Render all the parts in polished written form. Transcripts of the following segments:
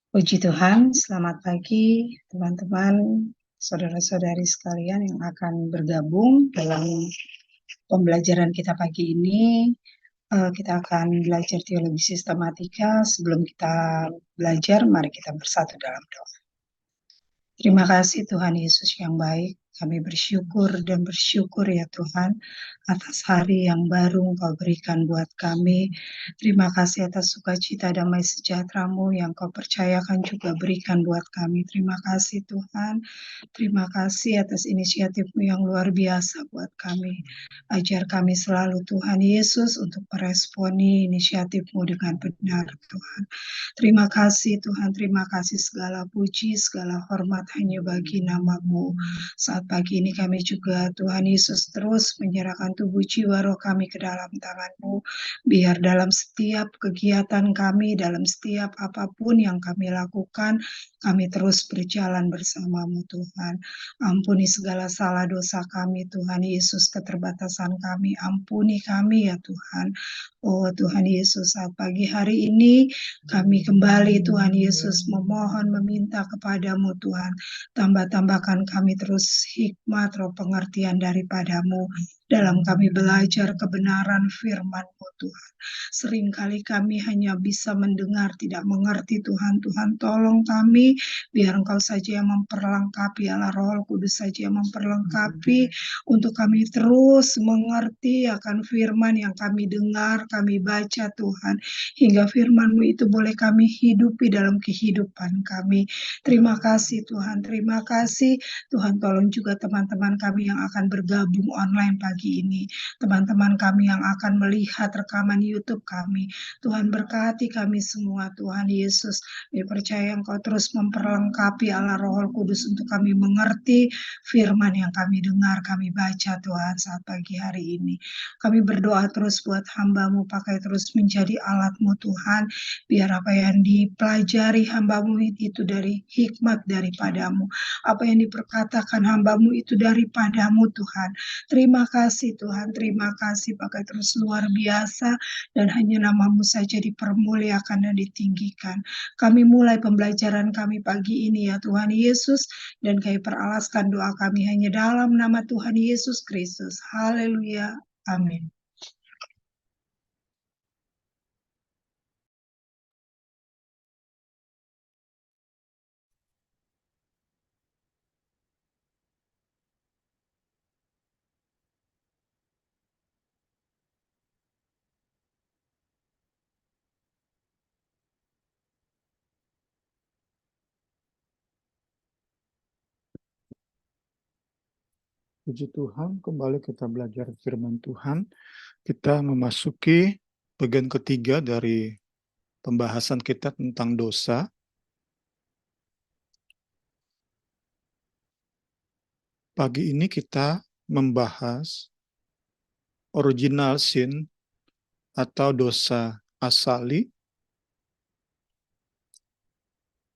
Puji Tuhan, selamat pagi teman-teman, saudara-saudari sekalian yang akan bergabung dalam pembelajaran kita pagi ini. Kita akan belajar teologi sistematika. Sebelum kita belajar, mari kita bersatu dalam doa. Terima kasih Tuhan Yesus yang baik. Kami bersyukur dan bersyukur ya Tuhan atas hari yang baru Engkau berikan buat kami. Terima kasih atas sukacita damai sejahtera-Mu yang Kau percayakan juga berikan buat kami. Terima kasih Tuhan. Terima kasih atas inisiatif-Mu yang luar biasa buat kami. Ajar kami selalu Tuhan Yesus untuk meresponi inisiatif-Mu dengan benar Tuhan. Terima kasih Tuhan, terima kasih segala puji, segala hormat hanya bagi nama-Mu. Saat pagi ini kami juga Tuhan Yesus terus menyerahkan tubuh jiwa roh kami ke dalam tangan-Mu. Biar dalam setiap kegiatan kami, dalam setiap apapun yang kami lakukan, kami terus berjalan bersama-Mu Tuhan. Ampuni segala salah dosa kami Tuhan Yesus, keterbatasan kami. Ampuni kami ya Tuhan. Oh Tuhan Yesus, saat pagi hari ini kami kembali Tuhan Yesus memohon meminta kepadamu Tuhan. Tambah-tambahkan kami terus hikmat roh pengertian daripadamu dalam kami belajar kebenaran firman-Mu Tuhan. Seringkali kami hanya bisa mendengar, tidak mengerti Tuhan. Tuhan tolong kami, biar Engkau saja yang memperlengkapi, Allah Roh Kudus saja yang memperlengkapi, untuk kami terus mengerti akan firman yang kami dengar, kami baca Tuhan. Hingga firman-Mu itu boleh kami hidupi dalam kehidupan kami. Terima kasih Tuhan, terima kasih. Tuhan tolong juga teman-teman kami yang akan bergabung online pagi ini. Teman-teman kami yang akan melihat rekaman YouTube kami. Tuhan berkati kami semua Tuhan Yesus. Kami percaya Engkau terus memperlengkapi Allah Roh Kudus untuk kami mengerti firman yang kami dengar, kami baca Tuhan saat pagi hari ini. Kami berdoa terus buat hamba-Mu, pakai terus menjadi alat-Mu Tuhan, biar apa yang dipelajari hamba-Mu itu dari hikmat daripadamu, apa yang diperkatakan hamba-Mu itu daripadamu Tuhan. Terima kasih Tuhan, terima kasih, pakai terus luar biasa, dan hanya nama-Mu saja dipermuliakan dan ditinggikan. Kami mulai pembelajaran kami pagi ini ya Tuhan Yesus, dan kami peralaskan doa kami hanya dalam nama Tuhan Yesus Kristus. Haleluya. Amin. Puji Tuhan, kembali kita belajar firman Tuhan. Kita memasuki bagian ketiga dari pembahasan kita tentang dosa. Pagi ini kita membahas original sin atau dosa asali.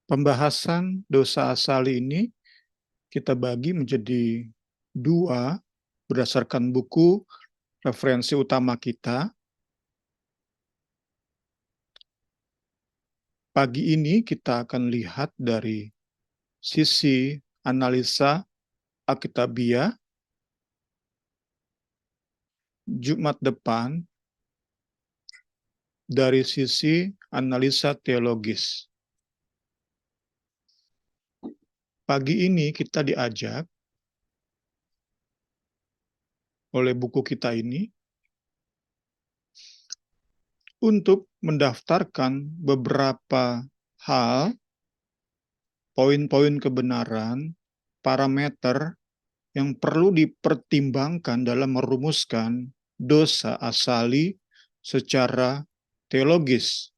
Pembahasan dosa asali ini kita bagi menjadi dua berdasarkan buku referensi utama kita. Pagi ini kita akan lihat dari sisi analisa Alkitabiah. Jumat depan dari sisi analisa teologis. Pagi ini kita diajak oleh buku kita ini untuk mendaftarkan beberapa hal, poin-poin kebenaran, parameter yang perlu dipertimbangkan dalam merumuskan dosa asali secara teologis.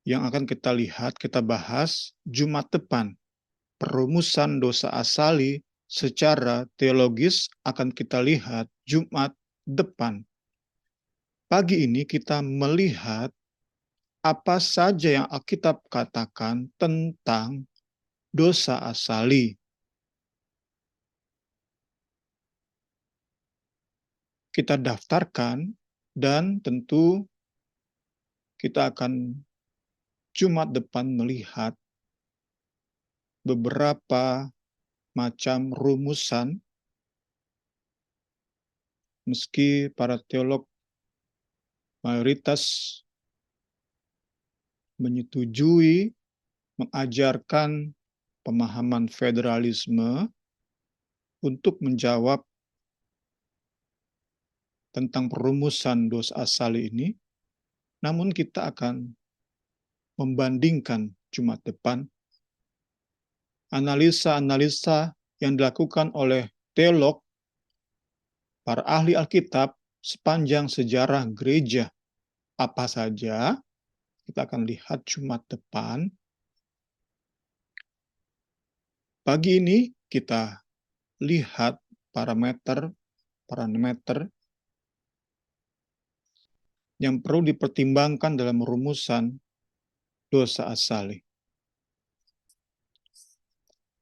Yang akan kita lihat, kita bahas Jumat depan. Perumusan dosa asali secara teologis akan kita lihat Jumat depan. Pagi ini kita melihat apa saja yang Alkitab katakan tentang dosa asali. Kita daftarkan dan tentu kita akan Jumat depan melihat beberapa macam rumusan, meski para teolog mayoritas menyetujui mengajarkan pemahaman federalisme untuk menjawab tentang perumusan dosa asal ini, namun kita akan membandingkan Jumat depan analisa-analisa yang dilakukan oleh teolog, para ahli Alkitab sepanjang sejarah gereja. Apa saja kita akan lihat Jumat depan. Pagi ini kita lihat parameter yang perlu dipertimbangkan dalam rumusan dosa asali.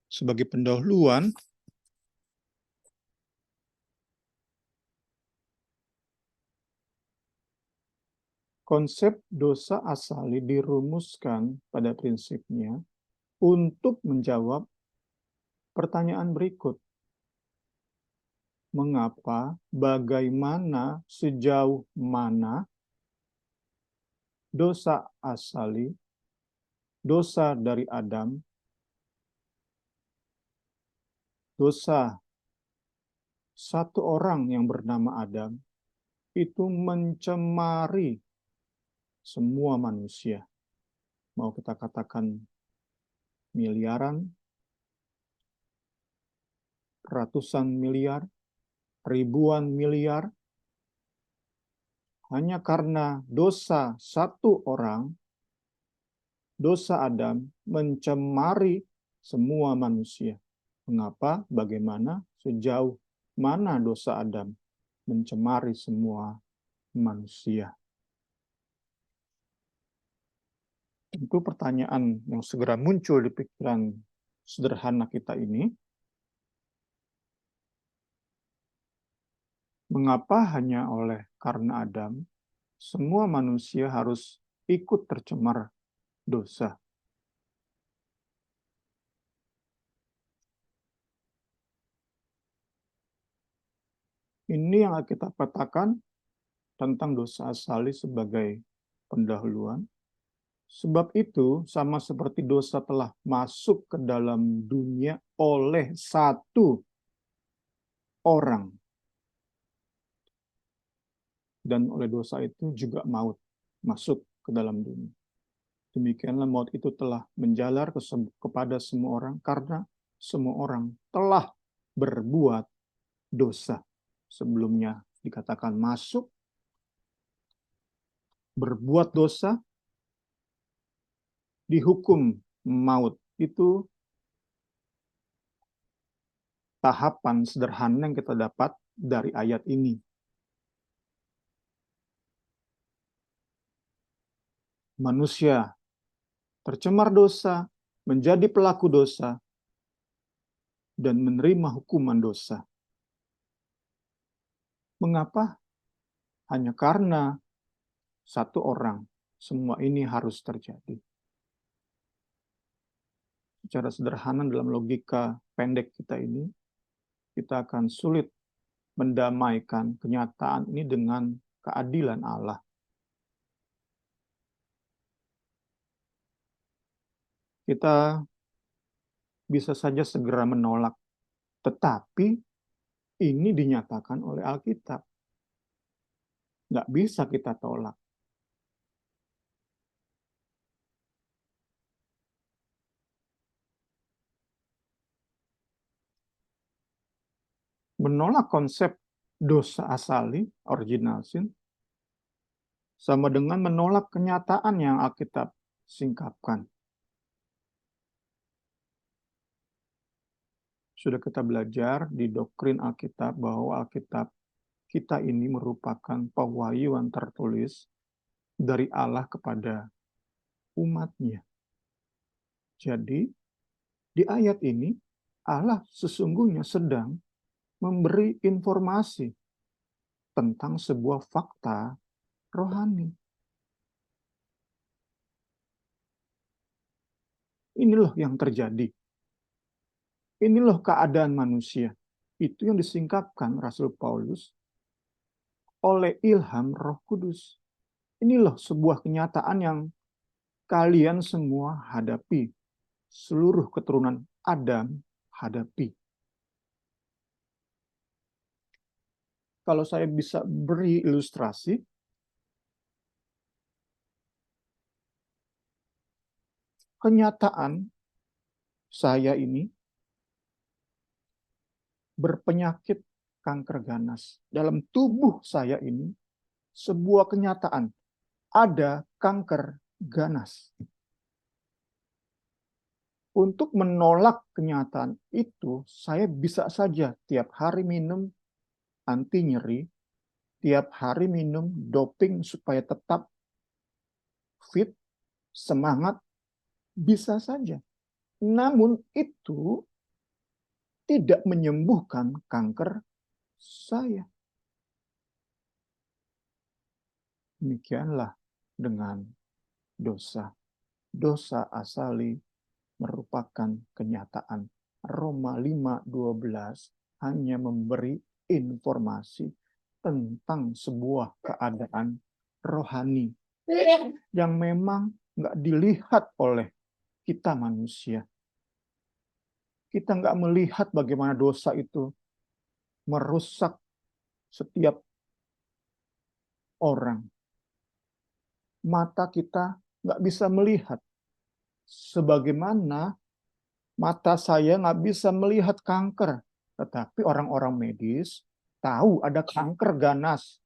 Sebagai pendahuluan, konsep dosa asali dirumuskan pada prinsipnya untuk menjawab pertanyaan berikut. Mengapa, bagaimana, sejauh mana dosa asali, dosa dari Adam, dosa satu orang yang bernama Adam, itu mencemari semua manusia. Mau kita katakan miliaran, ratusan miliar, ribuan miliar, hanya karena dosa satu orang, dosa Adam mencemari semua manusia. Mengapa, bagaimana, sejauh mana dosa Adam mencemari semua manusia? Tentu pertanyaan yang segera muncul di pikiran sederhana kita ini, mengapa hanya oleh karena Adam, semua manusia harus ikut tercemar dosa? Ini yang kita katakan tentang dosa asali sebagai pendahuluan. Sebab itu, sama seperti dosa telah masuk ke dalam dunia oleh satu orang, dan oleh dosa itu juga maut masuk ke dalam dunia. Demikianlah maut itu telah menjalar kepada semua orang karena semua orang telah berbuat dosa. Sebelumnya dikatakan masuk, berbuat dosa, dihukum maut. Itu tahapan sederhana yang kita dapat dari ayat ini. Manusia tercemar dosa, menjadi pelaku dosa, dan menerima hukuman dosa. Mengapa? Hanya karena satu orang. Semua ini harus terjadi. Secara sederhana dalam logika pendek kita ini, kita akan sulit mendamaikan kenyataan ini dengan keadilan Allah. Kita bisa saja segera menolak, tetapi ini dinyatakan oleh Alkitab. Nggak bisa kita tolak. Menolak konsep dosa asali, original sin, sama dengan menolak kenyataan yang Alkitab singkapkan. Sudah kita belajar di doktrin Alkitab bahwa Alkitab kita ini merupakan pewahyuan tertulis dari Allah kepada umatnya. Jadi, di ayat ini, Allah sesungguhnya sedang memberi informasi tentang sebuah fakta rohani. Ini loh yang terjadi. Ini loh keadaan manusia. Itu yang disingkapkan Rasul Paulus oleh ilham Roh Kudus. Ini loh sebuah kenyataan yang kalian semua hadapi. Seluruh keturunan Adam hadapi. Kalau saya bisa beri ilustrasi, kenyataan saya ini berpenyakit kanker ganas. Dalam tubuh saya ini, sebuah kenyataan, ada kanker ganas. Untuk menolak kenyataan itu, saya bisa saja tiap hari minum anti nyeri, tiap hari minum doping supaya tetap fit, semangat, bisa saja. Namun itu tidak menyembuhkan kanker saya. Demikianlah dengan dosa. Dosa asali merupakan kenyataan. Roma 5:12 hanya memberi informasi tentang sebuah keadaan rohani yang memang nggak dilihat oleh kita manusia. Kita nggak melihat bagaimana dosa itu merusak setiap orang. Mata kita nggak bisa melihat. Sebagaimana mata saya nggak bisa melihat kanker. Tetapi orang-orang medis tahu ada kanker ganas.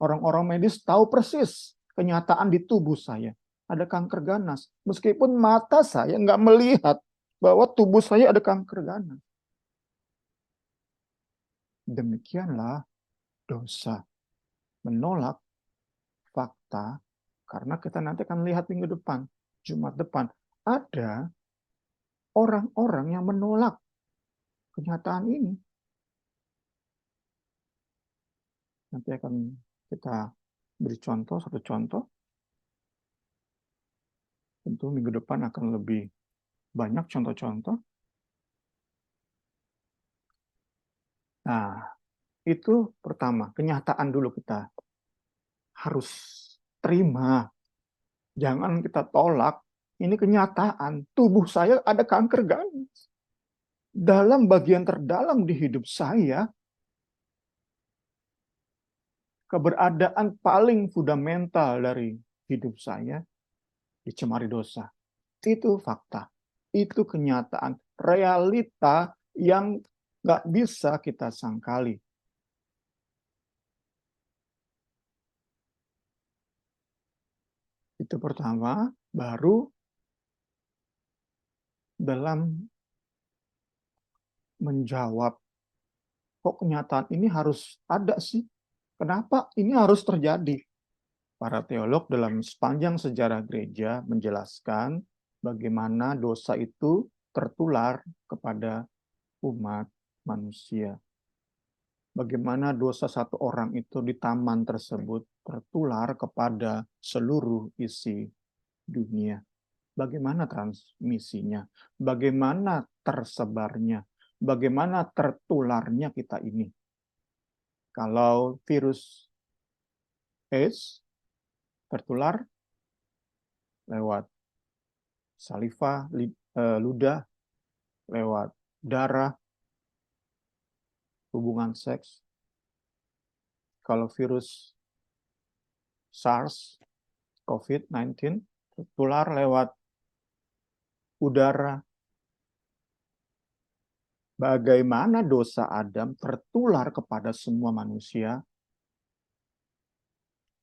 Orang-orang medis tahu persis kenyataan di tubuh saya. Ada kanker ganas. Meskipun mata saya nggak melihat bahwa tubuh saya ada kanker ganas. Demikianlah dosa. Menolak fakta, karena kita nanti akan lihat minggu depan, Jumat depan, ada orang-orang yang menolak kenyataan ini. Nanti akan kita beri contoh, satu contoh. Tentu minggu depan akan lebih banyak contoh-contoh. Nah, itu pertama, kenyataan dulu kita harus terima. Jangan kita tolak. Ini kenyataan. Tubuh saya ada kanker ganas. Dalam bagian terdalam di hidup saya, keberadaan paling fundamental dari hidup saya dicemari dosa. Itu fakta. Itu kenyataan. Realita yang nggak bisa kita sangkali. Itu pertama, baru dalam menjawab, kok kenyataan ini harus ada sih? Kenapa ini harus terjadi? Para teolog dalam sepanjang sejarah gereja menjelaskan bagaimana dosa itu tertular kepada umat manusia. Bagaimana dosa satu orang itu di taman tersebut tertular kepada seluruh isi dunia. Bagaimana transmisinya? Bagaimana tersebarnya? Bagaimana tertularnya kita ini? Kalau virus AIDS tertular lewat saliva, ludah, lewat darah, hubungan seks. Kalau virus SARS, COVID-19, tertular lewat udara. Bagaimana dosa Adam tertular kepada semua manusia?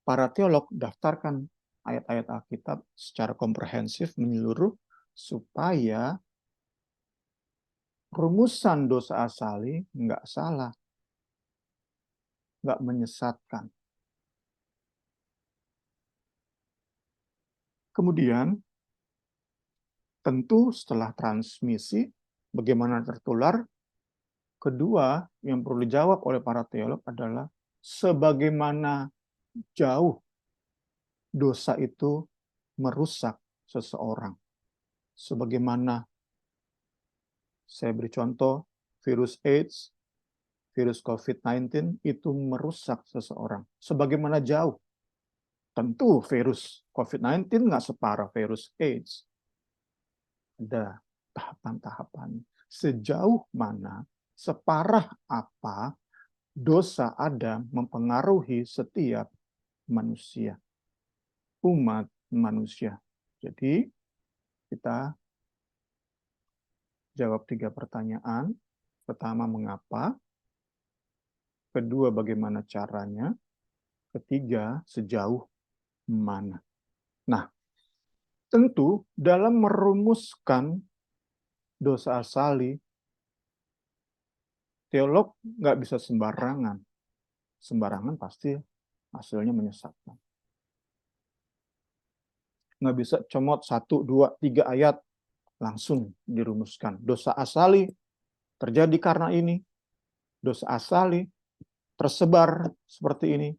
Para teolog daftarkan ayat-ayat Alkitab secara komprehensif menyeluruh supaya rumusan dosa asali nggak salah, nggak menyesatkan. Kemudian, tentu setelah transmisi, bagaimana tertular, kedua yang perlu dijawab oleh para teolog adalah sebagaimana jauh dosa itu merusak seseorang. Sebagaimana saya beri contoh, virus AIDS, virus COVID-19 itu merusak seseorang. Sebagaimana jauh. Tentu virus COVID-19 nggak separah virus AIDS. Ada tahapan-tahapan. Sejauh mana, separah apa dosa Adam mempengaruhi setiap manusia, umat manusia. Jadi, kita jawab 3 pertanyaan. Pertama, mengapa? Kedua, bagaimana caranya? Ketiga, sejauh mana? Nah, tentu dalam merumuskan dosa asali, teolog nggak bisa sembarangan. Sembarangan pasti hasilnya menyesatkan. Nggak bisa comot 1, 2, 3 ayat langsung dirumuskan. Dosa asali terjadi karena ini. Dosa asali tersebar seperti ini.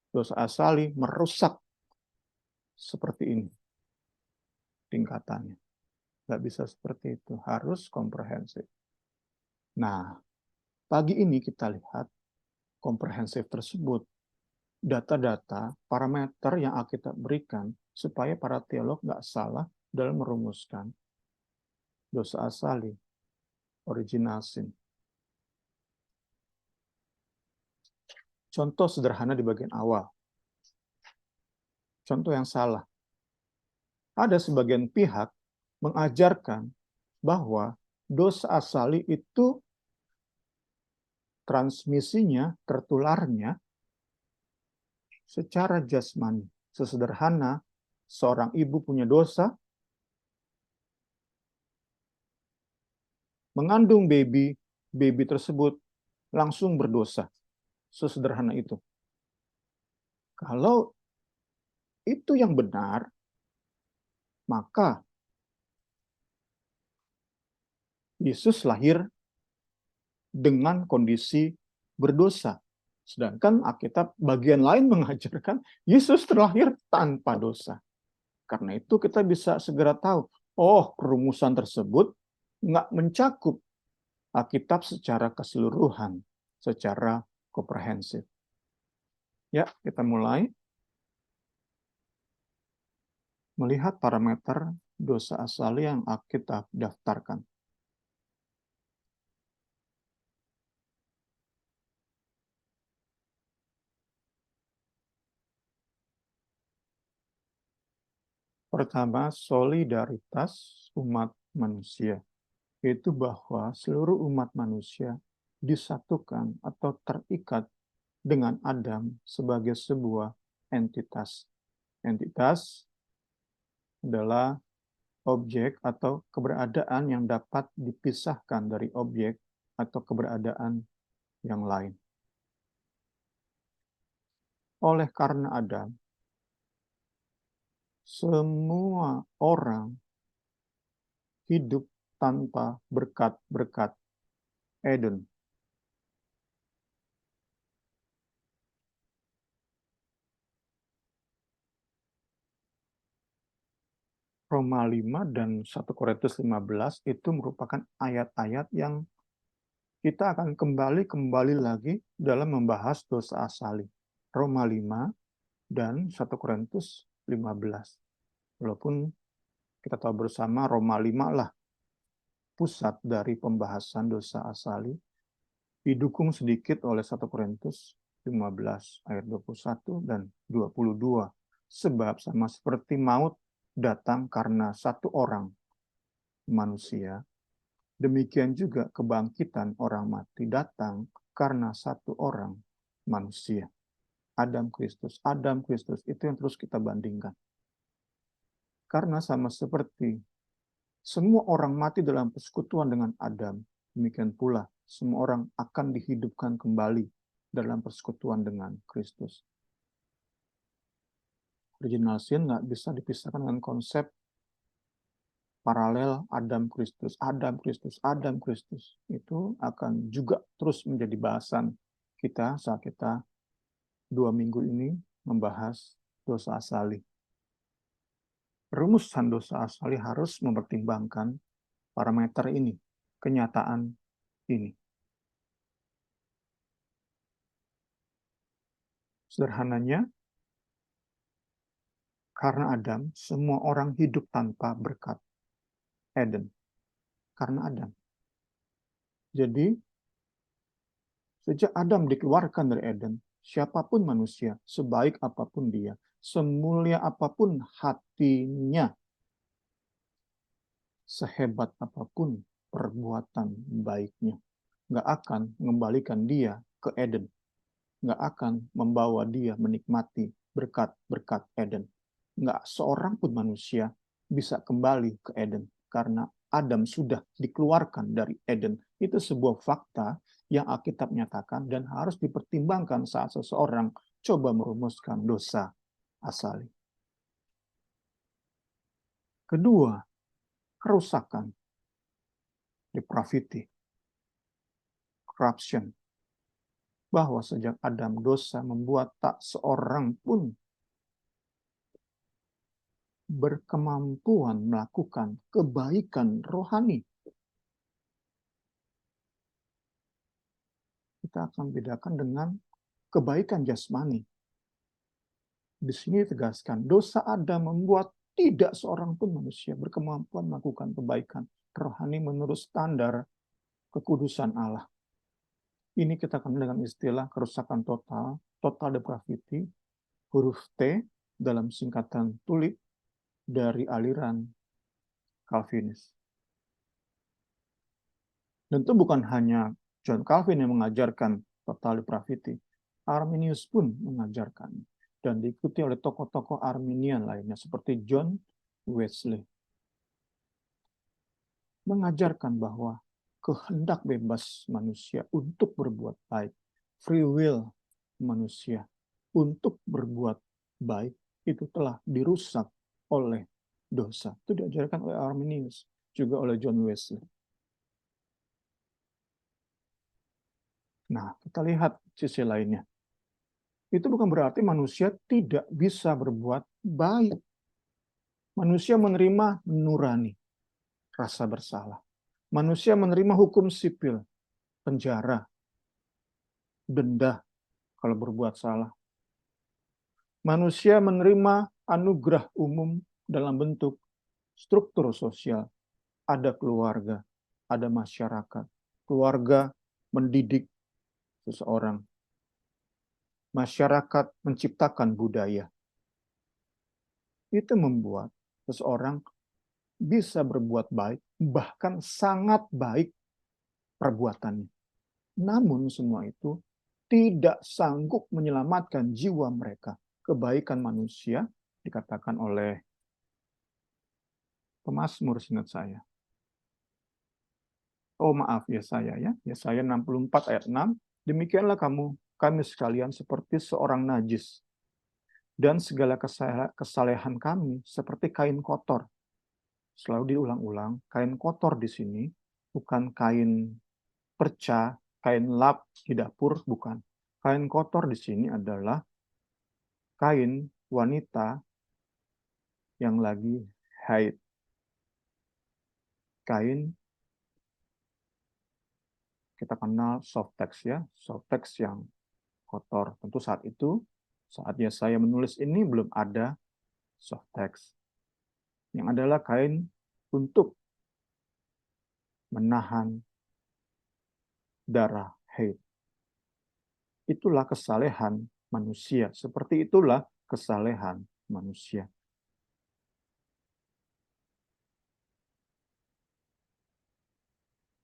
Dosa asali merusak seperti ini tingkatannya. Nggak bisa seperti itu. Harus komprehensif. Nah, pagi ini kita lihat komprehensif tersebut. Data-data, parameter yang Alkitab berikan supaya para teolog nggak salah dalam merumuskan dosa asali, original sin. Contoh sederhana di bagian awal. Contoh yang salah. Ada sebagian pihak mengajarkan bahwa dosa asali itu transmisinya, tertularnya secara jasmani. Sesederhana seorang ibu punya dosa, mengandung baby tersebut langsung berdosa. Sesederhana itu. Kalau itu yang benar, maka Yesus lahir dengan kondisi berdosa. Sedangkan Alkitab bagian lain mengajarkan Yesus terlahir tanpa dosa. Karena itu kita bisa segera tahu, oh perumusan tersebut nggak mencakup Alkitab secara keseluruhan, secara komprehensif. Ya, kita mulai melihat parameter dosa asali yang Alkitab daftarkan. Pertama, solidaritas umat manusia, yaitu bahwa seluruh umat manusia disatukan atau terikat dengan Adam sebagai sebuah entitas. Entitas adalah objek atau keberadaan yang dapat dipisahkan dari objek atau keberadaan yang lain. Oleh karena Adam, semua orang hidup tanpa berkat-berkat Eden. Roma 5 dan 1 Korintus 15 itu merupakan ayat-ayat yang kita akan kembali lagi dalam membahas dosa asali. Roma 5 dan 1 Korintus 15. Walaupun kita tahu bersama Roma 5 lah pusat dari pembahasan dosa asali, didukung sedikit oleh 1 Korintus 15 ayat 21 dan 22. Sebab sama seperti maut datang karena satu orang manusia, demikian juga kebangkitan orang mati datang karena satu orang manusia. Adam Kristus itu yang terus kita bandingkan. Karena sama seperti semua orang mati dalam persekutuan dengan Adam, demikian pula semua orang akan dihidupkan kembali dalam persekutuan dengan Kristus. Original sin nggak bisa dipisahkan dengan konsep paralel Adam Kristus. Itu akan juga terus menjadi bahasan kita saat kita 2 minggu ini membahas dosa asali. Rumusan dosa asali harus mempertimbangkan parameter ini, kenyataan ini. Sederhananya, karena Adam, semua orang hidup tanpa berkat Eden. Karena Adam. Jadi, sejak Adam dikeluarkan dari Eden, siapapun manusia, sebaik apapun dia, semulia apapun hatinya, sehebat apapun perbuatan baiknya, nggak akan mengembalikan dia ke Eden. Nggak akan membawa dia menikmati berkat-berkat Eden. Nggak seorang pun manusia bisa kembali ke Eden karena Adam sudah dikeluarkan dari Eden. Itu sebuah fakta yang Alkitab nyatakan dan harus dipertimbangkan saat seseorang coba merumuskan dosa asali. Kedua, kerusakan, depravity, corruption. Bahwa sejak Adam dosa membuat tak seorang pun berkemampuan melakukan kebaikan rohani. Kita akan bedakan dengan kebaikan jasmani. Di sini ditegaskan, dosa Adam membuat tidak seorang pun manusia berkemampuan melakukan kebaikan rohani menurut standar kekudusan Allah. Ini kita kenal dengan istilah kerusakan total, total depravity, huruf T dalam singkatan tulip dari aliran Calvinis. Dan itu bukan hanya John Calvin yang mengajarkan total depravity. Arminius pun mengajarkan. Dan diikuti oleh tokoh-tokoh Arminian lainnya seperti John Wesley. Mengajarkan bahwa kehendak bebas manusia untuk berbuat baik, free will manusia untuk berbuat baik, itu telah dirusak oleh dosa. Itu diajarkan oleh Arminius, juga oleh John Wesley. Nah, kita lihat sisi lainnya. Itu bukan berarti manusia tidak bisa berbuat baik. Manusia menerima nurani, rasa bersalah. Manusia menerima hukum sipil, penjara, denda kalau berbuat salah. Manusia menerima anugerah umum dalam bentuk struktur sosial. Ada keluarga, ada masyarakat. Keluarga mendidik seseorang. Masyarakat menciptakan budaya. Itu membuat seseorang bisa berbuat baik, bahkan sangat baik perbuatannya. Namun semua itu tidak sanggup menyelamatkan jiwa mereka. Kebaikan manusia dikatakan oleh pemazmur seingat saya. Oh maaf ya saya 64 ayat 6. Demikianlah kami sekalian seperti seorang najis. Dan segala kesalehan kami seperti kain kotor. Selalu diulang-ulang, kain kotor di sini bukan kain perca, kain lap di dapur, bukan. Kain kotor di sini adalah kain wanita yang lagi haid. Kain kita kenal soft-text ya, soft-text yang kotor. Tentu saatnya saya menulis ini belum ada soft-text. Yang adalah kain untuk menahan darah haid. Itulah kesalehan manusia. Seperti itulah kesalehan manusia.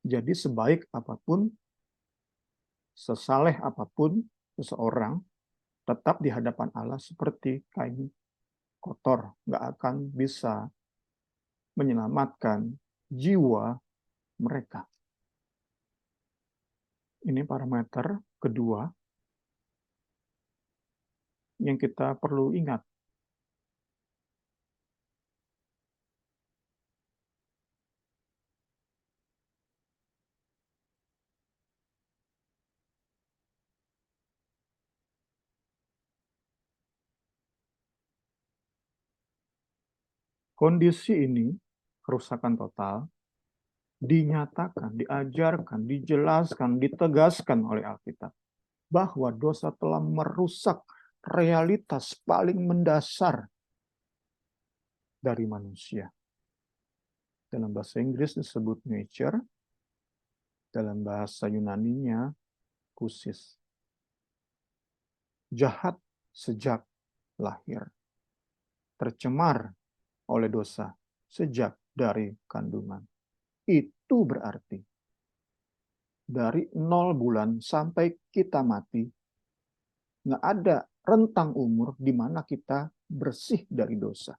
Jadi sebaik apapun, sesaleh apapun seseorang, tetap di hadapan Allah seperti kain kotor. Nggak akan bisa menyelamatkan jiwa mereka. Ini parameter kedua yang kita perlu ingat. Kondisi ini, kerusakan total, dinyatakan, diajarkan, dijelaskan, ditegaskan oleh Alkitab bahwa dosa telah merusak realitas paling mendasar dari manusia. Dalam bahasa Inggris disebut nature, dalam bahasa Yunaninya physis. Jahat sejak lahir, tercemar oleh dosa sejak dari kandungan. Itu berarti dari 0 bulan sampai kita mati, nggak ada rentang umur di mana kita bersih dari dosa.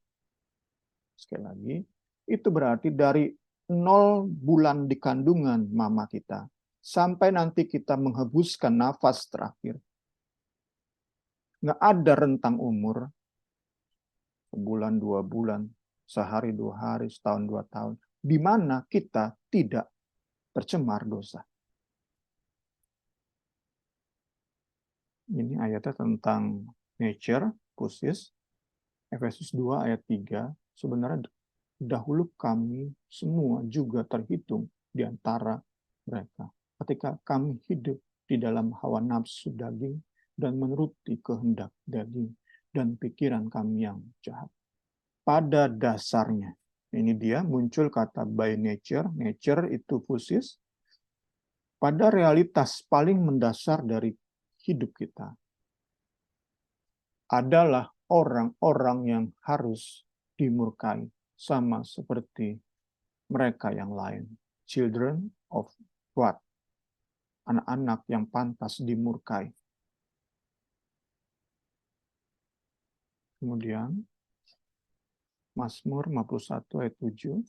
Sekali lagi, itu berarti dari 0 bulan di kandungan mama kita, sampai nanti kita menghembuskan nafas terakhir. Nggak ada rentang umur, sebulan, 2 bulan, sehari, 2 hari, setahun, 2 tahun, di mana kita tidak tercemar dosa. Ini ayatnya tentang nature, physis, Efesus 2 ayat 3. Sebenarnya dahulu kami semua juga terhitung di antara mereka. Ketika kami hidup di dalam hawa nafsu daging dan menuruti kehendak daging dan pikiran kami yang jahat. Pada dasarnya, ini dia muncul kata by nature, nature itu physis, pada realitas paling mendasar dari hidup kita adalah orang-orang yang harus dimurkai, sama seperti mereka yang lain. Children of wrath. Anak-anak yang pantas dimurkai. Kemudian, Mazmur 51 ayat 7.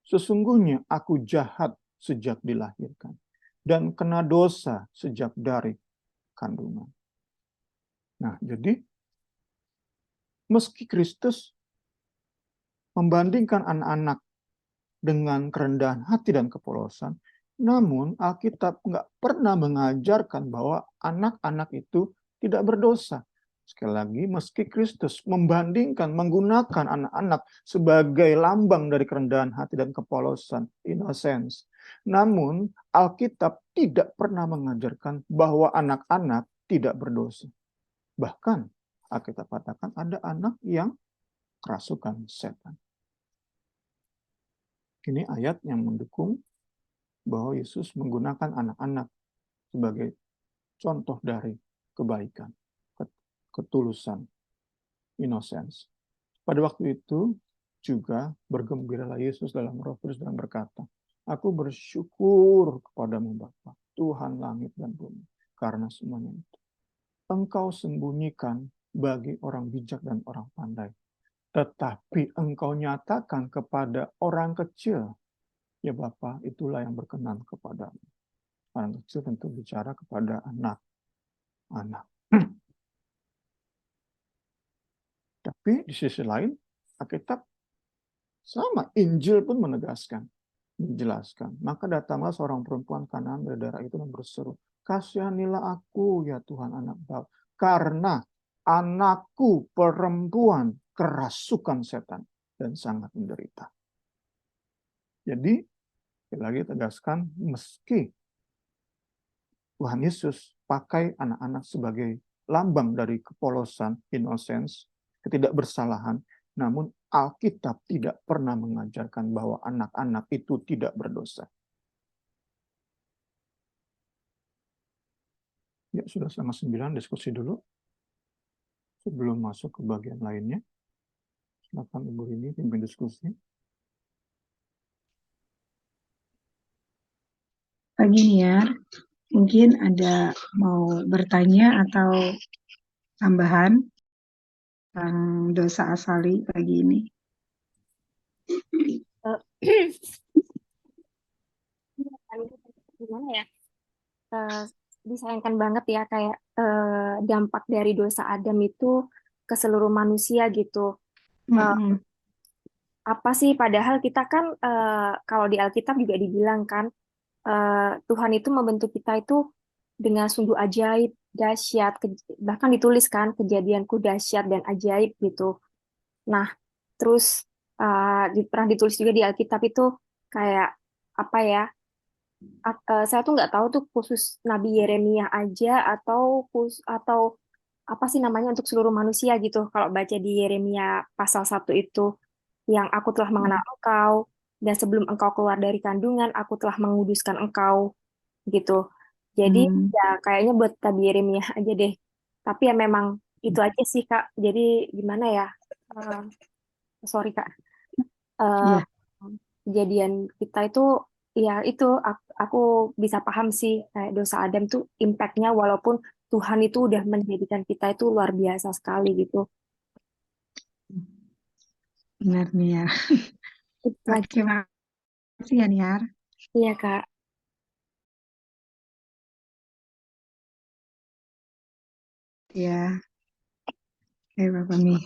Sesungguhnya aku jahat sejak dilahirkan, dan kena dosa sejak dari kandungan. Nah, jadi, meski Kristus membandingkan anak-anak dengan kerendahan hati dan kepolosan, namun Alkitab nggak pernah mengajarkan bahwa anak-anak itu tidak berdosa. Sekali lagi, meski Kristus membandingkan, menggunakan anak-anak sebagai lambang dari kerendahan hati dan kepolosan, innocence. Namun, Alkitab tidak pernah mengajarkan bahwa anak-anak tidak berdosa. Bahkan, Alkitab katakan ada anak yang kerasukan setan. Ini ayat yang mendukung bahwa Yesus menggunakan anak-anak sebagai contoh dari kebaikan, ketulusan, innocence. Pada waktu itu juga bergembiralah Yesus dalam Roh Kudus dan berkata, aku bersyukur kepadamu Bapa, Tuhan langit dan bumi, karena semuanya itu Engkau sembunyikan bagi orang bijak dan orang pandai, tetapi Engkau nyatakan kepada orang kecil. Ya Bapa, itulah yang berkenan kepadamu. Orang kecil tentu bicara kepada anak-anak. Tapi di sisi lain, Alkitab sama, Injil pun menegaskan, menjelaskan. Maka datanglah seorang perempuan Kanaan dari daerah itu dan berseru, kasihanilah aku ya Tuhan anak Daud, karena anakku perempuan kerasukan setan dan sangat menderita. Jadi, lagi tegaskan, meski Tuhan Yesus pakai anak-anak sebagai lambang dari kepolosan, innocence, ketidakbersalahan, namun Alkitab tidak pernah mengajarkan bahwa anak-anak itu tidak berdosa. Ya, sudah setengah 9, diskusi dulu. Sebelum masuk ke bagian lainnya, silakan Ibu Rini pimpin diskusi. Pagi Niar, mungkin ada mau bertanya atau tambahan tentang dosa asali pagi ini? Gimana ya? Disayangkan banget ya kayak dampak dari dosa Adam itu ke seluruh manusia gitu. Apa sih? Padahal kita kan kalau di Alkitab juga dibilang kan Tuhan itu membentuk kita itu dengan sungguh ajaib, dahsyat, bahkan dituliskan kejadianku dahsyat dan ajaib gitu. Nah, terus pernah ditulis juga di Alkitab itu kayak apa ya? Saya tuh nggak tahu tuh khusus Nabi Yeremia aja atau apa sih namanya untuk seluruh manusia gitu. Kalau baca di Yeremia pasal 1 itu, yang aku telah mengenal engkau, dan sebelum engkau keluar dari kandungan, aku telah menguduskan engkau, gitu. Jadi ya kayaknya buat Nabi Yeremia aja deh. Tapi ya memang itu aja sih Kak. Jadi gimana ya? Eh, sorry Kak. Eh, Iya, Kejadian kita itu ya itu aku bisa paham sih kayak dosa Adam tuh impactnya walaupun Tuhan itu udah menjadikan kita itu luar biasa sekali gitu. benar nih ya. Itu aja. Oke, makasih ya Niar. Iya Kak. Ya, Bapak Mi.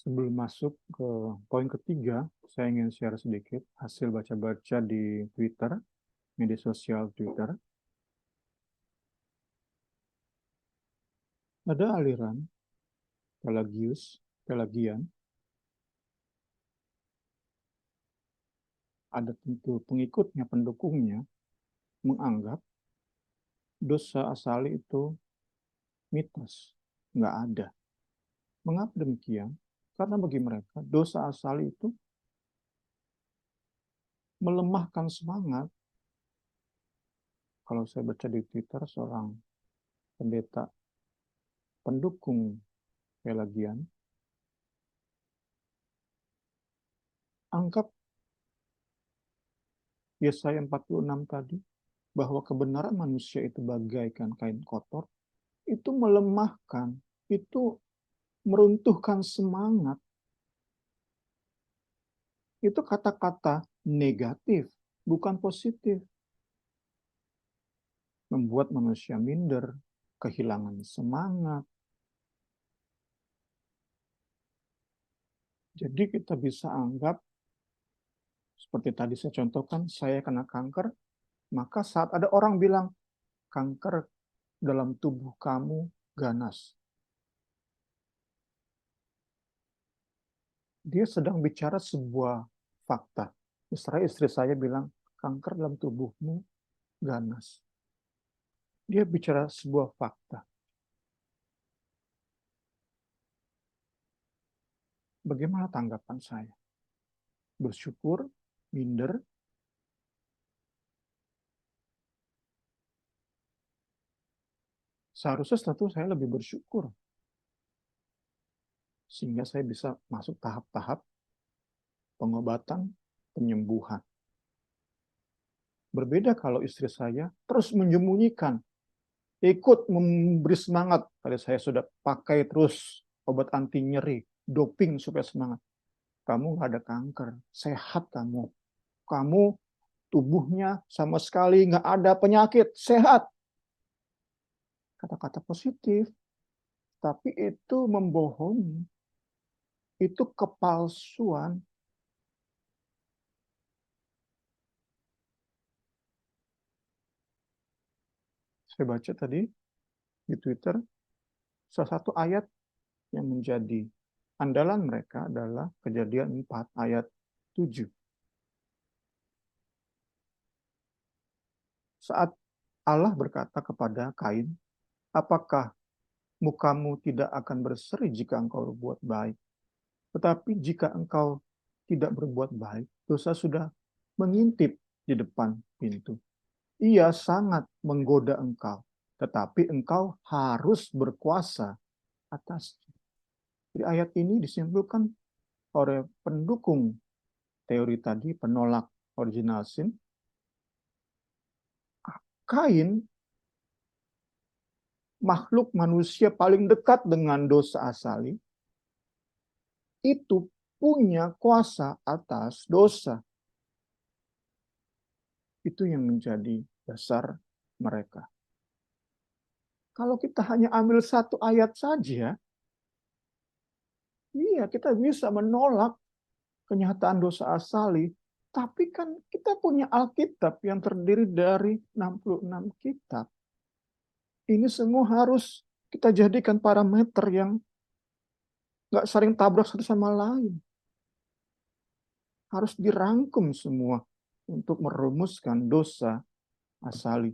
Sebelum masuk ke poin ketiga, saya ingin share sedikit hasil baca-baca di Twitter, media sosial Twitter. Ada aliran Pelagian, ada tentu pengikutnya, pendukungnya, menganggap dosa asali itu mitos, nggak ada. Mengapa demikian? Karena bagi mereka dosa asali itu melemahkan semangat. Kalau saya baca di Twitter, seorang pendeta pendukung Pelagian anggap Yesaya 46 tadi, bahwa kebenaran manusia itu bagaikan kain kotor, itu melemahkan, itu meruntuhkan semangat. Itu kata-kata negatif, bukan positif. Membuat manusia minder, kehilangan semangat. Jadi kita bisa anggap, seperti tadi saya contohkan, saya kena kanker, maka saat ada orang bilang, kanker dalam tubuh kamu ganas. Dia sedang bicara sebuah fakta. Misalnya istri saya bilang, kanker dalam tubuhmu ganas. Dia bicara sebuah fakta. Bagaimana tanggapan saya? Bersyukur, minder, seharusnya tentu saya lebih bersyukur. Sehingga saya bisa masuk tahap-tahap pengobatan, penyembuhan. Berbeda kalau istri saya terus menyembunyikan, ikut memberi semangat. Kalau saya sudah pakai terus obat anti nyeri, doping supaya semangat. Kamu nggak ada kanker, sehat kamu. Kamu tubuhnya sama sekali nggak ada penyakit, sehat. Kata-kata positif, tapi itu membohongi. Itu kepalsuan. Saya baca tadi di Twitter, salah satu ayat yang menjadi andalan mereka adalah Kejadian 4 ayat 7. Saat Allah berkata kepada Kain, apakah mukamu tidak akan berseri jika engkau berbuat baik? Tetapi jika engkau tidak berbuat baik, dosa sudah mengintip di depan pintu. Ia sangat menggoda engkau, tetapi engkau harus berkuasa atasnya. Jadi ayat ini disimpulkan oleh pendukung teori tadi, penolak original sin. Kain, makhluk manusia paling dekat dengan dosa asali, itu punya kuasa atas dosa. Itu yang menjadi dasar mereka. Kalau kita hanya ambil satu ayat saja, iya kita bisa menolak kenyataan dosa asali. Tapi kan kita punya Alkitab yang terdiri dari 66 kitab. Ini semua harus kita jadikan parameter yang nggak saling tabrak satu sama lain. Harus dirangkum semua untuk merumuskan dosa asali.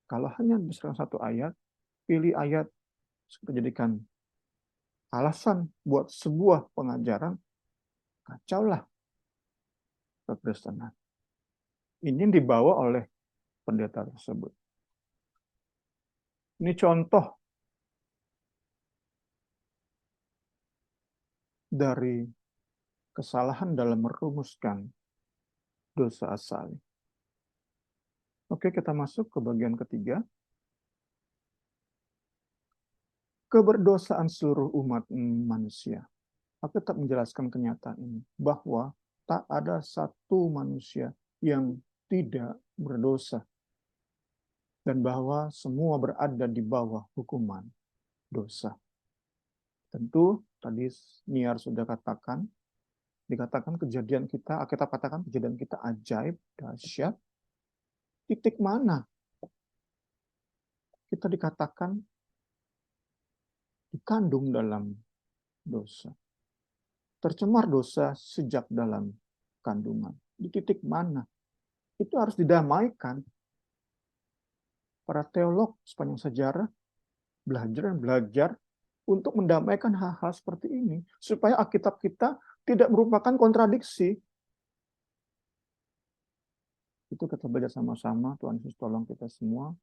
Kalau hanya berdasarkan satu ayat, pilih ayat, kita jadikan alasan buat sebuah pengajaran, kacaulah kekristenan. Ini yang dibawa oleh pendeta tersebut. Ini contoh dari kesalahan dalam merumuskan dosa asali. Oke, kita masuk ke bagian ketiga. Keberdosaan seluruh umat manusia. Aku tetap menjelaskan kenyataan ini, bahwa tak ada satu manusia yang tidak berdosa, dan bahwa semua berada di bawah hukuman dosa. Tentu, tadi Niar sudah katakan, dikatakan kejadian kita, kita katakan kejadian kita ajaib, dahsyat. Titik mana kita dikatakan dikandung dalam dosa? Tercemar dosa sejak dalam kandungan. Di titik mana? Itu harus didamaikan. Para teolog sepanjang sejarah belajar dan belajar untuk mendamaikan hal-hal seperti ini. Supaya Alkitab kita tidak merupakan kontradiksi. Itu kita belajar sama-sama. Tuhan Yesus tolong kita semua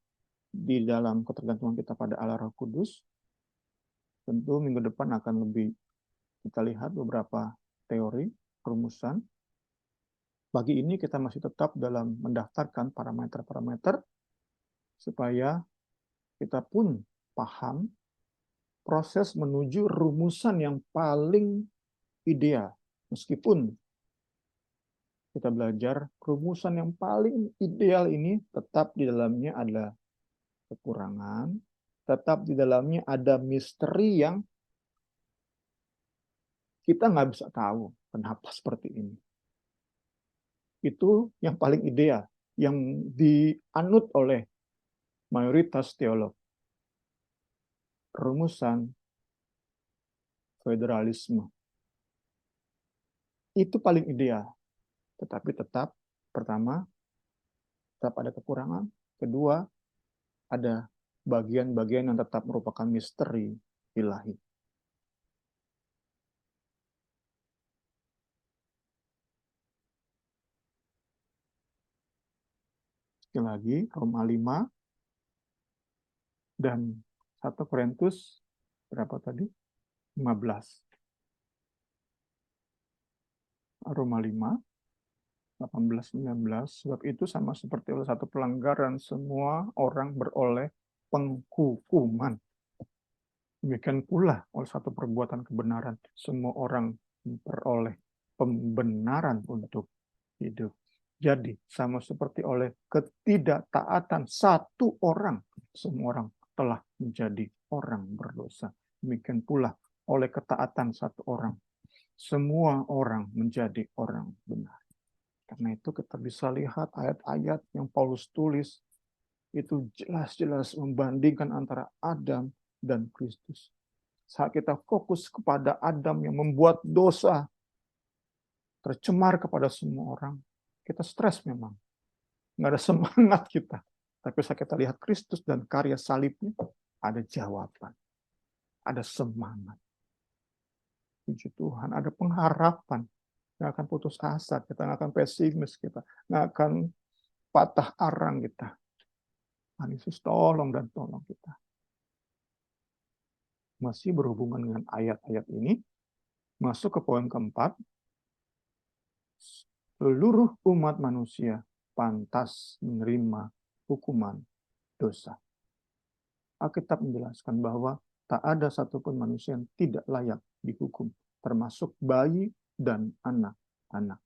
di dalam ketergantungan kita pada Allah Roh Kudus. Tentu minggu depan akan lebih kita lihat beberapa teori, rumusan. Pagi ini kita masih tetap dalam mendaftarkan parameter-parameter supaya kita pun paham proses menuju rumusan yang paling ideal. Meskipun kita belajar rumusan yang paling ideal ini tetap di dalamnya ada kekurangan, tetap di dalamnya ada misteri yang kita nggak bisa tahu kenapa seperti ini. Itu yang paling ideal, yang dianut oleh mayoritas teolog. Rumusan federalisme. Itu paling ideal. Tetapi tetap, pertama, tetap ada kekurangan. Kedua, ada bagian-bagian yang tetap merupakan misteri ilahi. Sekali lagi, Roma 5 dan 1 Korintus berapa tadi? 15. Roma 5, 18-19. Sebab itu sama seperti oleh satu pelanggaran, semua orang beroleh penghukuman. Demikian pula oleh satu perbuatan kebenaran, semua orang beroleh pembenaran untuk hidup. Jadi, sama seperti oleh ketidaktaatan satu orang, semua orang telah menjadi orang berdosa. Demikian pula oleh ketaatan satu orang, semua orang menjadi orang benar. Karena itu kita bisa lihat ayat-ayat yang Paulus tulis, itu jelas-jelas membandingkan antara Adam dan Kristus. Saat kita fokus kepada Adam yang membuat dosa, tercemar kepada semua orang, kita stres memang. Nggak ada semangat kita. Tapi saat kita lihat Kristus dan karya salibnya, ada jawaban. Ada semangat. Puji Tuhan, ada pengharapan. Nggak akan putus asa, kita nggak akan pesimis, kita nggak akan patah arang kita. Tuhan Yesus tolong dan tolong kita. Masih berhubungan dengan ayat-ayat ini, masuk ke poin keempat. Seluruh umat manusia pantas menerima hukuman dosa. Alkitab menjelaskan bahwa tak ada satupun manusia yang tidak layak dihukum. termasuk bayi dan anak-anak.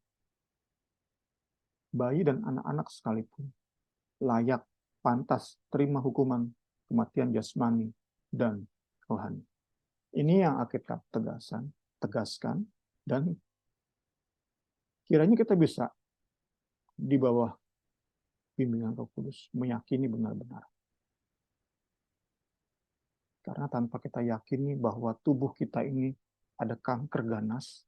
Bayi dan anak-anak sekalipun layak, pantas terima hukuman kematian jasmani dan rohani. Ini yang Alkitab tegaskan, dan kiranya kita bisa di bawah bimbingan Roh Kudus meyakini benar-benar. Karena tanpa kita yakini bahwa tubuh kita ini ada kanker ganas,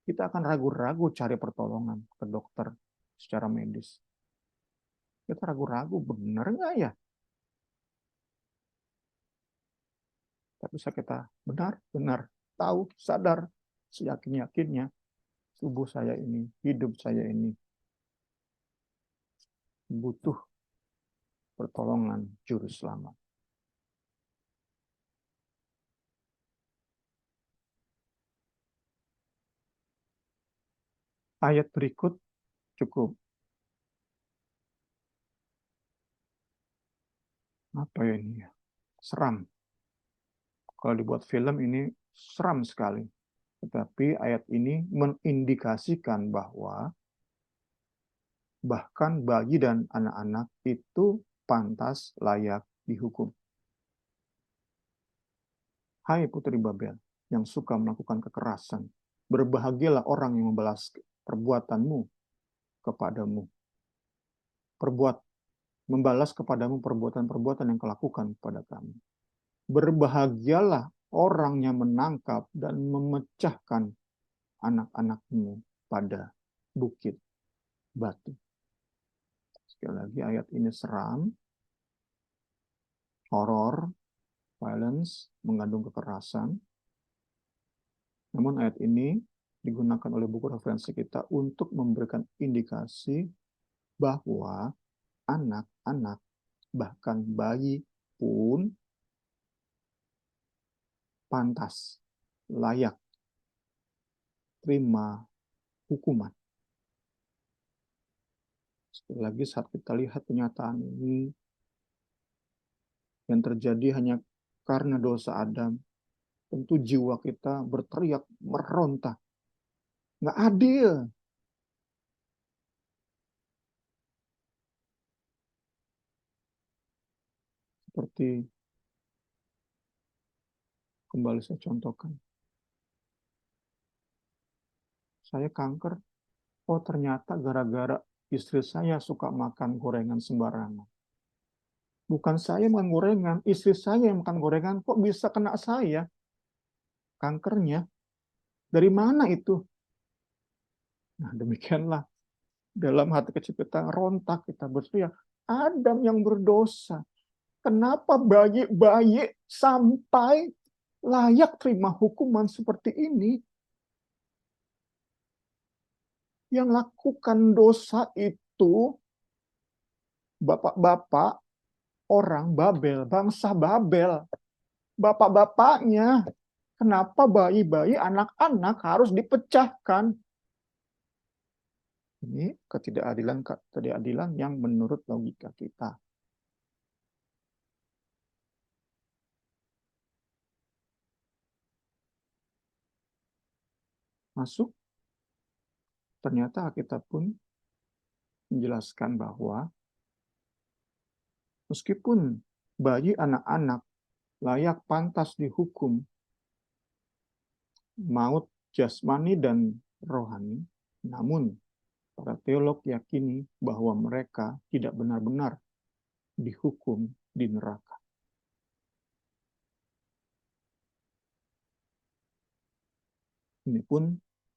kita akan ragu-ragu cari pertolongan ke dokter secara medis. Kita ragu-ragu, benar nggak ya? Tapi bisa kita benar-benar tahu, sadar, seyakin-yakinnya, tubuh saya ini, hidup saya ini butuh pertolongan Juru Selamat. Ayat berikut cukup apa ya ini ya? Seram. Kalau dibuat film ini seram sekali. Tetapi ayat ini mengindikasikan bahwa bahkan bayi dan anak-anak itu pantas layak dihukum. Hai putri Babel yang suka melakukan kekerasan, berbahagialah orang yang membalas perbuatanmu kepadamu. Membalas kepadamu perbuatan-perbuatan yang kau lakukan kepada kami. Berbahagialah orang yang menangkap dan memecahkan anak-anakmu pada bukit batu. Sekali lagi ayat ini seram, horor, violence, mengandung kekerasan. Namun ayat ini digunakan oleh buku referensi kita untuk memberikan indikasi bahwa anak-anak, bahkan bayi pun pantas, layak, terima hukuman. Sekali lagi saat kita lihat kenyataan ini, yang terjadi hanya karena dosa Adam, tentu jiwa kita berteriak, meronta. Nggak adil. Seperti kembali saya contohkan. Saya kanker, oh ternyata gara-gara istri saya suka makan gorengan sembarangan. Bukan saya makan gorengan, istri saya yang makan gorengan, kok bisa kena saya kankernya? Dari mana itu? Nah demikianlah, dalam hati kecil kita rontak, kita berteriak, Adam yang berdosa. Kenapa bayi-bayi sampai layak terima hukuman seperti ini? Yang lakukan dosa itu bapak-bapak orang Babel, bangsa Babel. Bapak-bapaknya. Kenapa bayi-bayi, anak-anak harus dipecahkan? Ini ketidakadilan yang menurut logika kita. Masuk, ternyata kita pun menjelaskan bahwa meskipun bayi anak-anak layak pantas dihukum maut jasmani dan rohani, namun para teolog yakini bahwa mereka tidak benar-benar dihukum di neraka. Ini pun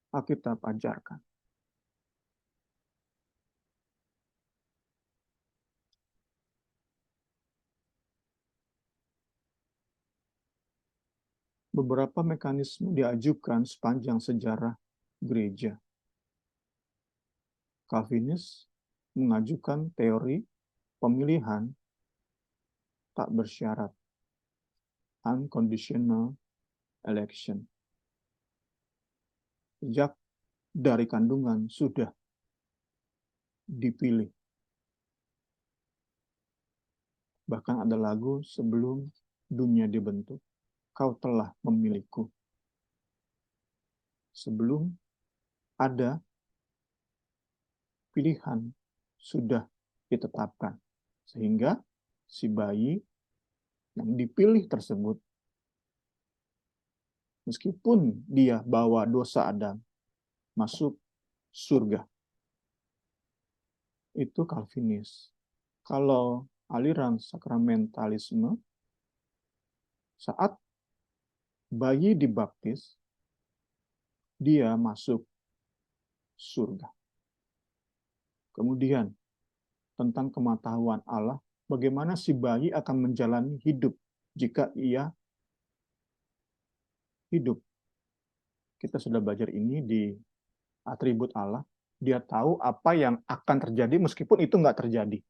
Alkitab ajarkan. Beberapa mekanisme diajukan sepanjang sejarah gereja. Calvinis mengajukan teori pemilihan tak bersyarat, unconditional election. Sejak dari kandungan sudah dipilih. Bahkan ada lagu sebelum dunia dibentuk, Kau telah memilihku. Sebelum ada pilihan sudah ditetapkan. Sehingga si bayi yang dipilih tersebut, meskipun dia bawa dosa Adam, masuk surga. Itu Calvinis. Kalau aliran sakramentalisme, saat bayi dibaptis, dia masuk surga. Kemudian, tentang pengetahuan Allah, bagaimana si bayi akan menjalani hidup jika ia hidup. Kita sudah belajar ini di atribut Allah. Dia tahu apa yang akan terjadi meskipun itu nggak terjadi.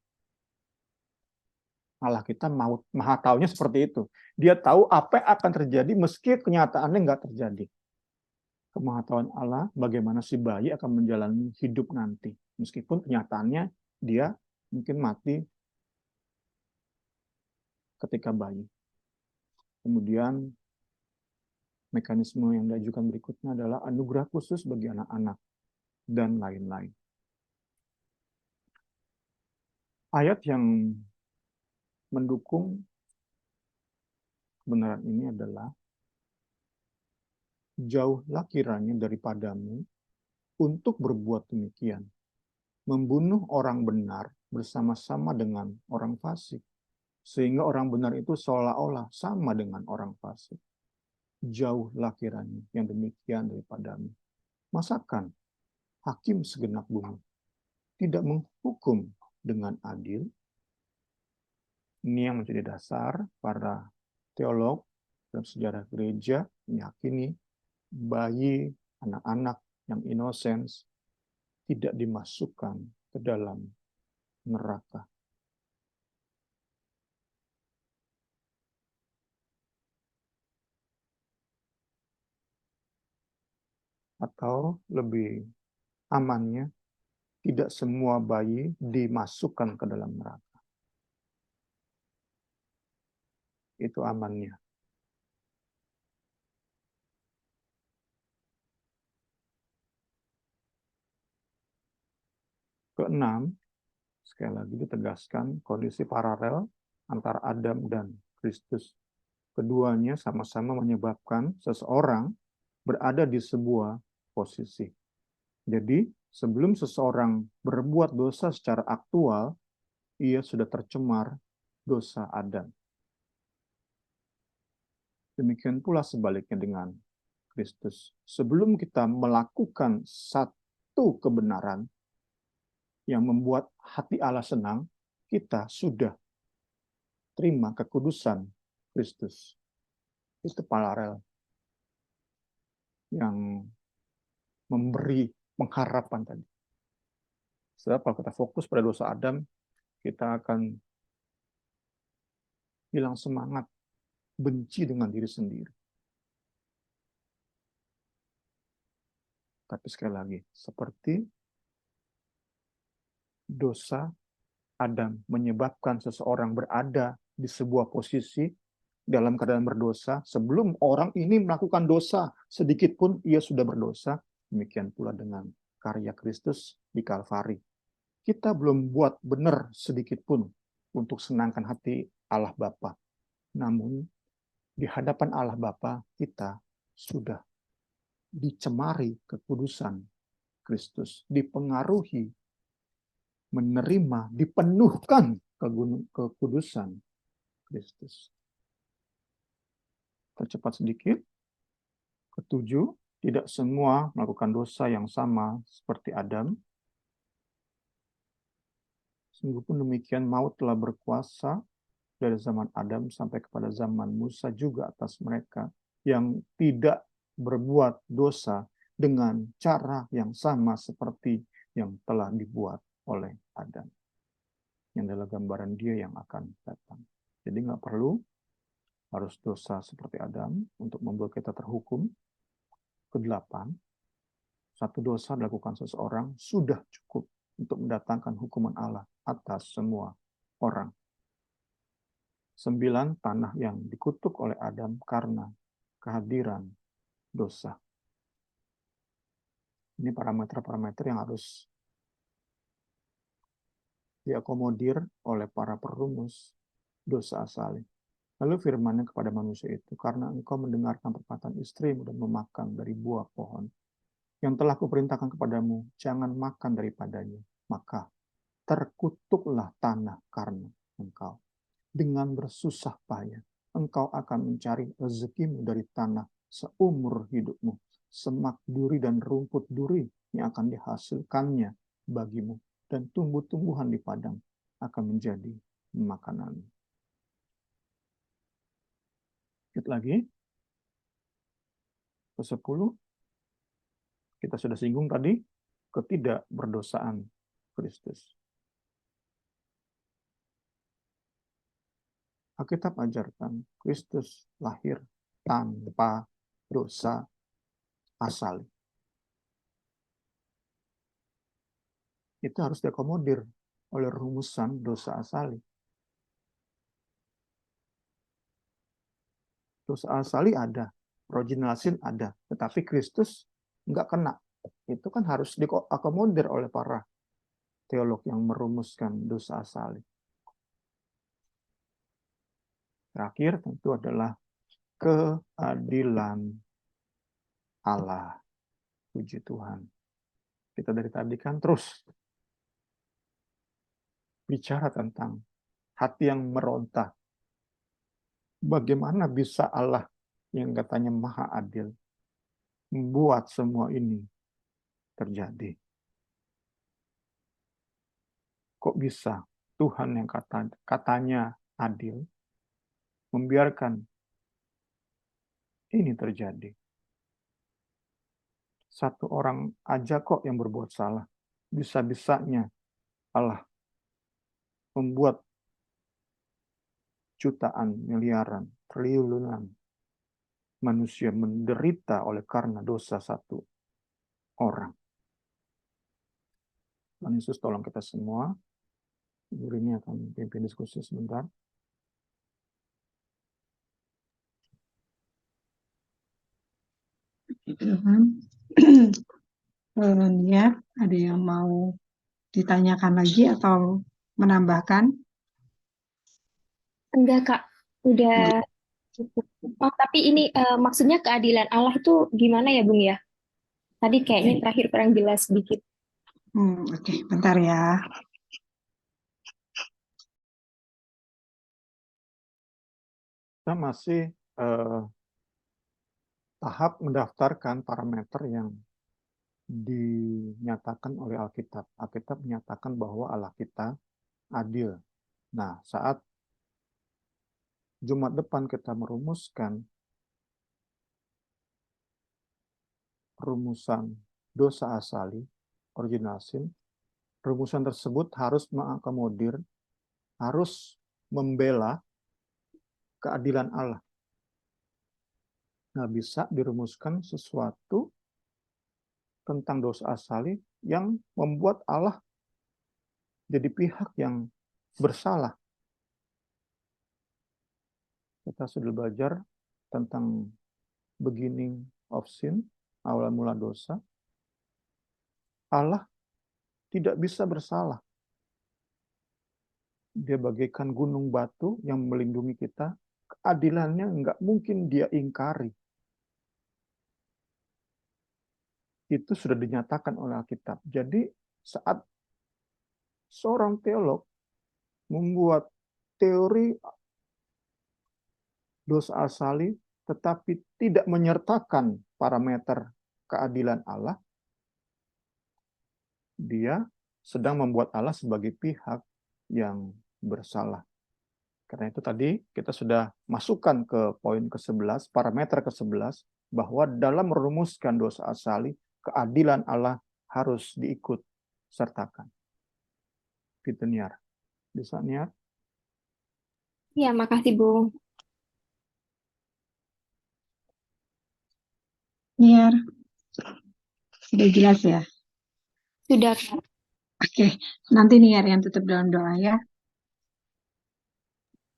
Allah kita maha taunya seperti itu. Dia tahu apa yang akan terjadi meski kenyataannya nggak terjadi. Kemahatauan Allah, bagaimana si bayi akan menjalani hidup nanti. Meskipun kenyataannya dia mungkin mati ketika bayi. Kemudian mekanisme yang diajukan berikutnya adalah anugerah khusus bagi anak-anak dan lain-lain. Ayat yang mendukung kebenaran ini adalah jauhlah kiranya daripadamu untuk berbuat demikian, membunuh orang benar bersama-sama dengan orang fasik, sehingga orang benar itu seolah-olah sama dengan orang fasik. Jauhlah kiranya yang demikian daripadamu. Masakan hakim segenap bumi tidak menghukum dengan adil? Ini yang menjadi dasar para teolog dalam sejarah gereja meyakini bayi, anak-anak yang innocent tidak dimasukkan ke dalam neraka. Atau lebih amannya, tidak semua bayi dimasukkan ke dalam neraka. Itu amannya. Keenam, sekali lagi ditegaskan kondisi paralel antara Adam dan Kristus. Keduanya sama-sama menyebabkan seseorang berada di sebuah posisi. Jadi, sebelum seseorang berbuat dosa secara aktual, ia sudah tercemar dosa Adam. Demikian pula sebaliknya dengan Kristus. Sebelum kita melakukan satu kebenaran yang membuat hati Allah senang, kita sudah terima kekudusan Kristus. Itu paralel yang memberi pengharapan tadi. Sebab kalau kita fokus pada dosa Adam, kita akan hilang semangat, benci dengan diri sendiri. Tapi sekali lagi, seperti dosa Adam menyebabkan seseorang berada di sebuah posisi dalam keadaan berdosa, sebelum orang ini melakukan dosa, sedikit pun ia sudah berdosa. Demikian pula dengan karya Kristus di Kalvari. Kita belum buat benar sedikit pun untuk senangkan hati Allah Bapa. Namun, di hadapan Allah Bapa, kita sudah dicemari kekudusan Kristus, dipengaruhi, menerima, dipenuhkan kekudusan Kristus. Percepat sedikit. Ketujuh, tidak semua melakukan dosa yang sama seperti Adam. Sungguh pun demikian, maut telah berkuasa dari zaman Adam sampai kepada zaman Musa juga atas mereka yang tidak berbuat dosa dengan cara yang sama seperti yang telah dibuat oleh Adam. Yang adalah gambaran dia yang akan datang. Jadi nggak perlu harus dosa seperti Adam untuk membuat kita terhukum. Kedelapan, satu dosa dilakukan seseorang sudah cukup untuk mendatangkan hukuman Allah atas semua orang. 9, tanah yang dikutuk oleh Adam karena kehadiran dosa. Ini parameter-parameter yang harus diakomodir oleh para perumus dosa asali. Lalu firman-Nya kepada manusia itu, karena engkau mendengarkan perkataan istrimu dan memakan dari buah pohon yang telah kuperintahkan kepadamu, jangan makan daripadanya, maka terkutuklah tanah karena engkau. Dengan bersusah payah, engkau akan mencari rezekimu dari tanah seumur hidupmu. Semak duri dan rumput duri yang akan dihasilkannya bagimu, dan tumbuh-tumbuhan di padang akan menjadi makanan. Lihat lagi, ke-10, kita sudah singgung tadi, ketidakberdosaan Kristus. Alkitab ajarkan Kristus lahir tanpa dosa asali. Itu harus diakomodir oleh rumusan dosa asali. Dosa asali ada, original sin ada, tetapi Kristus nggak kena. Itu kan harus diakomodir oleh para teolog yang merumuskan dosa asali. Terakhir tentu adalah keadilan Allah. Puji Tuhan. Kita dari tadi kan terus bicara tentang hati yang meronta. Bagaimana bisa Allah yang katanya maha adil membuat semua ini terjadi? Kok bisa Tuhan yang katanya adil membiarkan ini terjadi? Satu orang aja kok yang berbuat salah. Bisa-bisanya Allah membuat jutaan, miliaran, triliunan manusia menderita oleh karena dosa satu orang. Tuhan Yesus tolong kita semua. Guru ini akan pimpin diskusi sebentar. Ya, ada yang mau ditanyakan lagi atau menambahkan? Enggak, Kak. Udah cukup. Oh, tapi ini maksudnya keadilan Allah itu gimana ya, Bung ya? Tadi kayaknya terakhir kurang jelas sedikit. Oke, bentar ya. Kita masih tahap mendaftarkan parameter yang dinyatakan oleh Alkitab. Alkitab menyatakan bahwa Allah kita adil. Nah, saat Jumat depan kita merumuskan rumusan dosa asali, original sin, rumusan tersebut harus mengakomodir, harus membela keadilan Allah. Nggak bisa dirumuskan sesuatu tentang dosa asali yang membuat Allah jadi pihak yang bersalah. Kita sudah belajar tentang beginning of sin, awal mula dosa. Allah tidak bisa bersalah. Dia bagaikan gunung batu yang melindungi kita. Keadilannya nggak mungkin dia ingkari. Itu sudah dinyatakan oleh Alkitab. Jadi saat seorang teolog membuat teori dosa asali tetapi tidak menyertakan parameter keadilan Allah, dia sedang membuat Allah sebagai pihak yang bersalah. Karena itu tadi kita sudah masukkan ke poin ke-11, parameter ke-11, bahwa dalam merumuskan dosa asali, keadilan Allah harus diikut sertakan. Gitu, Niar. Bisa, Niar? Ya, makasih, Bung. Niar, sudah jelas ya? Sudah, Kak. Oke, nanti Niar yang tutup dalam doa ya.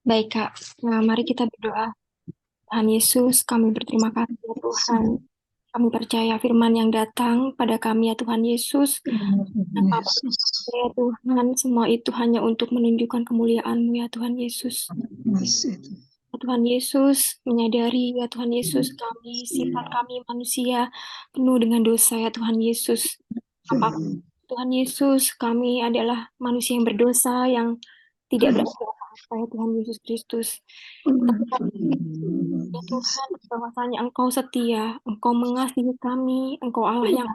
Baik, Kak. Nah, mari kita berdoa. Tuhan Yesus, kami berterima kasih ya Tuhan. Kami percaya firman yang datang pada kami ya Tuhan Yesus. Tanpa ya Tuhan, semua itu hanya untuk menunjukkan kemuliaan-Mu ya Tuhan Yesus. Ya Tuhan Yesus, menyadari ya Tuhan Yesus, kami, sifat kami manusia penuh dengan dosa ya Tuhan Yesus. Tuhan Yesus, kami adalah manusia yang berdosa, yang tidak berarti apa-apa ya Tuhan Yesus Kristus. Ya Tuhan, bahwasanya Engkau setia, Engkau mengasihi kami, Engkau Allah yang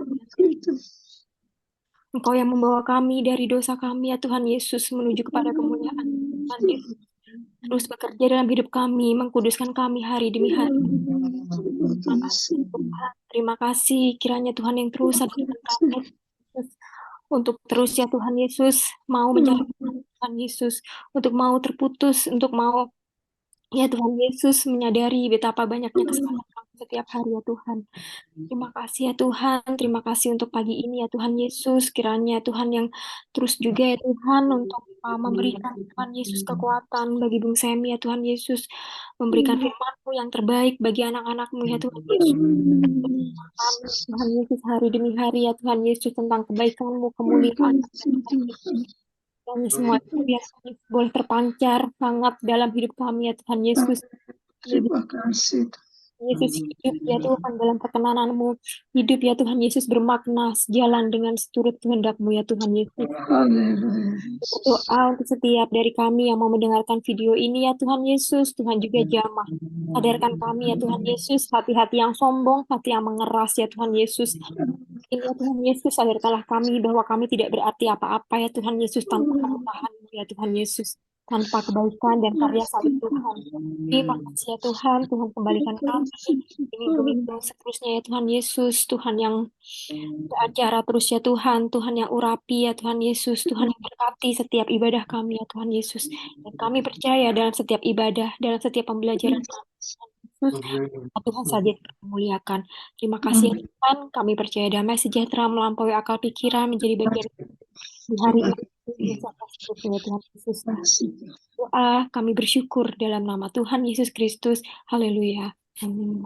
Engkau yang membawa kami dari dosa kami ya Tuhan Yesus menuju kepada kemuliaan Tuhan Yesus. Terus bekerja dalam hidup kami, mengkuduskan kami hari demi hari. Terima kasih Tuhan, terima kasih kiranya Tuhan yang terus ada dengan kami untuk terus ya Tuhan Yesus mau mencari Tuhan Yesus, untuk mau terputus, untuk mau ya Tuhan Yesus menyadari betapa banyaknya kesalahan kami setiap hari ya Tuhan. Terima kasih ya Tuhan, terima kasih untuk pagi ini ya Tuhan Yesus, kiranya Tuhan yang terus juga ya Tuhan untuk memberikan Tuhan Yesus kekuatan bagi Bung Semi ya Tuhan Yesus, memberikan firman-Mu yang terbaik bagi anak-anak-Mu ya Tuhan Yesus. Kami Tuhan Yesus hari demi hari ya Tuhan Yesus tentang kebaikan-Mu, kemuliaan kami semua itu biar kami boleh terpancar sangat dalam hidup kami ya Tuhan Yesus. Terima kasih. Yesus hidup ya Tuhan dalam perkenanan-Mu, hidup ya Tuhan Yesus bermakna sejalan dengan seturut kehendak-Mu ya Tuhan Yesus. Haleluya. Berdoa untuk setiap dari kami yang mau mendengarkan video ini ya Tuhan Yesus, Tuhan juga jamah. Sadarkan kami ya Tuhan Yesus, hati-hati yang sombong, hati yang mengeras ya Tuhan Yesus. Ini ya Tuhan Yesus, sadarkanlah kami bahwa kami tidak berarti apa-apa ya Tuhan Yesus tanpa kemurahan-Mu ya Tuhan Yesus, tanpa kebaikan dan karya salib Tuhan. Terima kasih ya Tuhan, Tuhan kembalikan kami minggu-minggu seterusnya ya Tuhan Yesus, Tuhan yang beracara terus ya Tuhan, Tuhan yang urapi ya Tuhan Yesus, Tuhan yang berkati setiap ibadah kami ya Tuhan Yesus. Dan kami percaya dalam setiap ibadah, dalam setiap pembelajaran kami, Yesus, Tuhan saja dipermuliakan. Terima kasih ya Tuhan, kami percaya damai sejahtera melampaui akal pikiran menjadi bagian di hari ini sampai seterusnya Tuhan Yesus. Doa kami bersyukur dalam nama Tuhan Yesus Kristus. Haleluya. Amin.